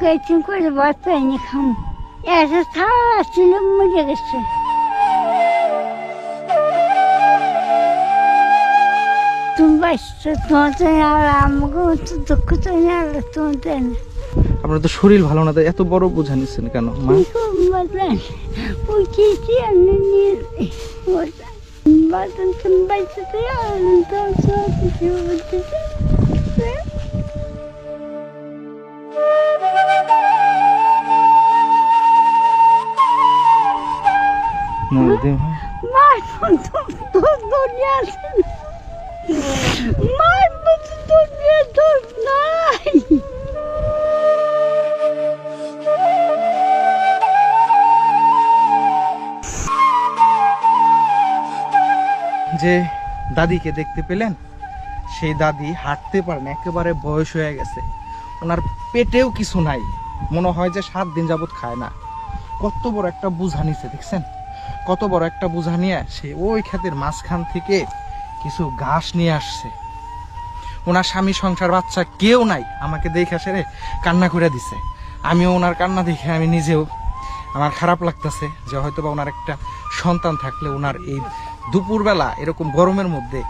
কয়েকদিন করে ভাত পাইনি খাম একটা থালা ছিল মরে গেছে তুমি বাঁচছো তোমার তো আর আমাকে তো দুঃখ তো আল্লাহ তোমার দেন আপনার তো শরীর ভালো না, তাই এত বড় বোঝা নিচ্ছেন কেন মা? ওই কি আমি নিয়ে বাদন তুমি বাঁচতে মার দুনিয়া মার দুনিয়া তোর নাই যে দাদিকে দেখতে পেলেন, সেই দাদি হাঁটতে পারেন, একেবারে বয়স হয়ে গেছে, ওনার পেটেও কিছু নাই, মনে হয় যে 7 দিন যাবত খায় না। কত বড় একটা বোঝা নিছে দেখছেন, কত বড় একটা বোঝা নিয়ে সে ওই ক্ষেতের মাঝখান থেকে কিছু ঘাস নিয়ে আসছে। ওনার স্বামী সংসার বাচ্চা কেউ নাই, আমাকে দেখে সেরে কান্না করে দিছে। আমিও ওনার কান্না দেখে আমি নিজেও আমার খারাপ লাগতেছে যে হয়তো বা ওনার একটা সন্তান থাকলে ওনার এই দুপুরবেলা এরকম গরমের মধ্যে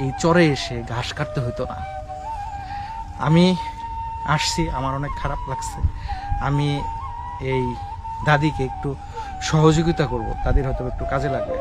এই চরে এসে ঘাস কাটতে হতো না। আমি আসছি, আমার অনেক খারাপ লাগছে। আমি এই দাদিকে একটু সহযোগিতা করব, দাদির হয়তো একটু কাজে লাগবে।